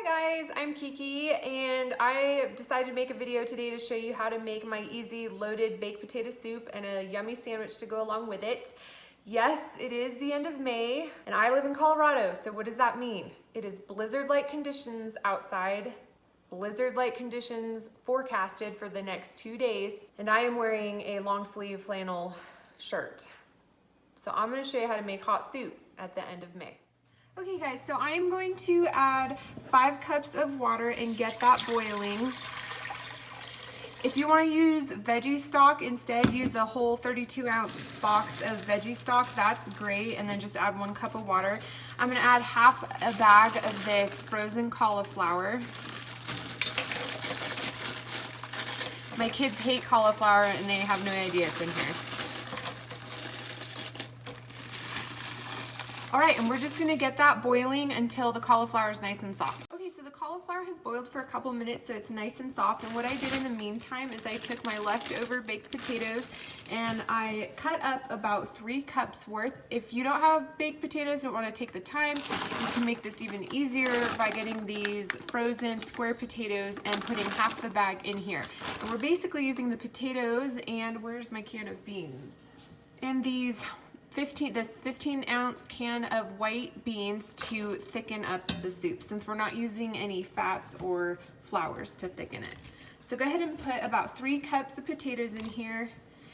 Hi guys, I'm Kiki and I decided to make a video today to show you how to make my easy loaded baked potato soup and a yummy sandwich to go along with it. Yes, it is the end of May and I live in Colorado, so what does that mean? It is blizzard-like conditions outside, blizzard-like conditions forecasted for the next 2 days, and I am wearing a long sleeve flannel shirt. So I'm going to show you how to make hot soup at the end of May. Okay guys, so I am going to add 5 cups of water and get that boiling. If you want to use veggie stock instead, use a whole 32-ounce box of veggie stock. That's great, and then just add 1 cup of water. I'm going to add half a bag of this frozen cauliflower. My kids hate cauliflower and they have no idea it's in here. All right, and we're just gonna get that boiling until the cauliflower is nice and soft. Okay, so the cauliflower has boiled for a couple minutes, so it's nice and soft. And what I did in the meantime is I took my leftover baked potatoes and I cut up about 3 cups worth. If you don't have baked potatoes, don't wanna take the time, you can make this even easier by getting these frozen square potatoes and putting half the bag in here. And we're basically using the potatoes and where's my can of beans? And this 15-ounce can of white beans to thicken up the soup, since we're not using any fats or flours to thicken it. So go ahead and put about 3 cups of potatoes in here,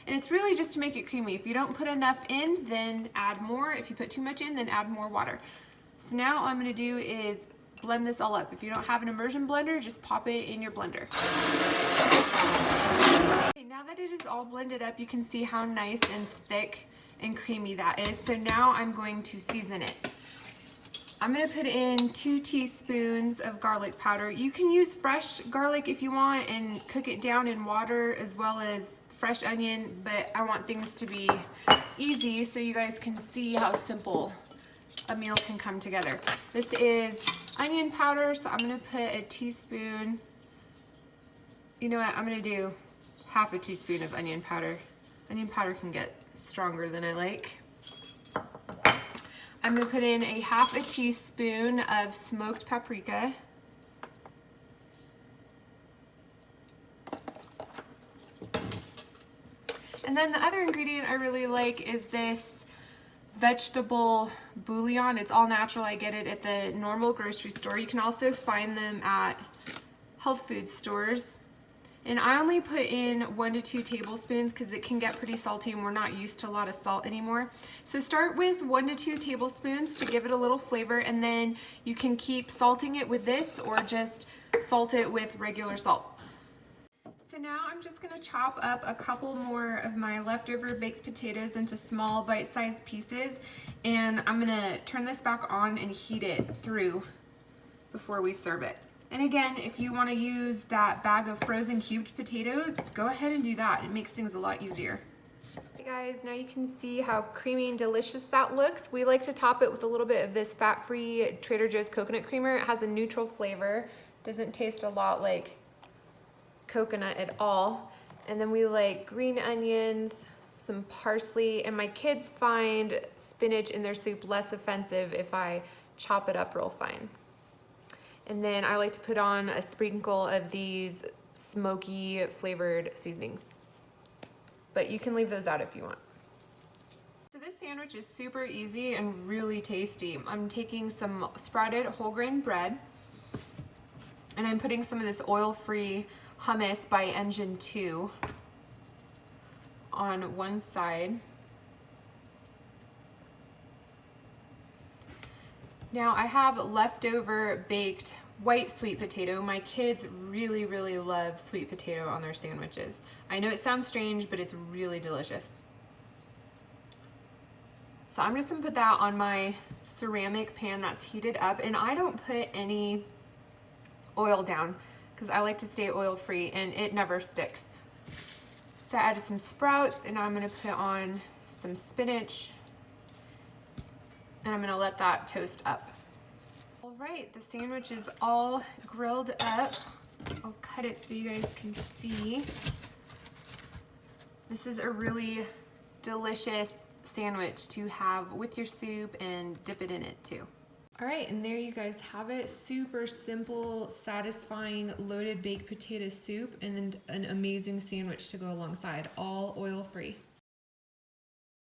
and it's really just to make it creamy. If you don't put enough in, then add more. If you put too much in, then add more water. So now all I'm going to do is blend this all up. If you don't have an immersion blender, just pop it in your blender. Okay, now that it is all blended up, you can see how nice and thick and creamy that is. So now I'm going to season it. I'm going to put in 2 teaspoons of garlic powder. You can use fresh garlic if you want and cook it down in water, as well as fresh onion, but I want things to be easy so you guys can see how simple a meal can come together. This is onion powder, so I'm going to put a teaspoon. You know what, I'm going to do half a teaspoon of onion powder. Onion powder can get stronger than I like. I'm going to put in a half a teaspoon of smoked paprika. And then the other ingredient I really like is this vegetable bouillon. It's all natural. I get it at the normal grocery store. You can also find them at health food stores. And I only put in 1 to 2 tablespoons because it can get pretty salty and we're not used to a lot of salt anymore. So start with 1 to 2 tablespoons to give it a little flavor, and then you can keep salting it with this or just salt it with regular salt. So now I'm just going to chop up a couple more of my leftover baked potatoes into small bite-sized pieces, and I'm going to turn this back on and heat it through before we serve it. And again, if you want to use that bag of frozen cubed potatoes, go ahead and do that. It makes things a lot easier. Hey guys, now you can see how creamy and delicious that looks. We like to top it with a little bit of this fat-free Trader Joe's coconut creamer. It has a neutral flavor. Doesn't taste a lot like coconut at all. And then we like green onions, some parsley, and my kids find spinach in their soup less offensive if I chop it up real fine. And then I like to put on a sprinkle of these smoky flavored seasonings. But you can leave those out if you want. So this sandwich is super easy and really tasty. I'm taking some sprouted whole grain bread, and I'm putting some of this oil-free hummus by Engine 2 on one side. Now I have leftover baked white sweet potato. My kids really, really love sweet potato on their sandwiches. I know it sounds strange, but it's really delicious. So I'm just gonna put that on my ceramic pan that's heated up, and I don't put any oil down because I like to stay oil-free and it never sticks. So I added some sprouts, and I'm gonna put on some spinach, and I'm gonna let that toast up. All right, the sandwich is all grilled up. I'll cut it so you guys can see. This is a really delicious sandwich to have with your soup and dip it in it too. All right, and there you guys have it. Super simple, satisfying, loaded baked potato soup, and then an amazing sandwich to go alongside, all oil-free.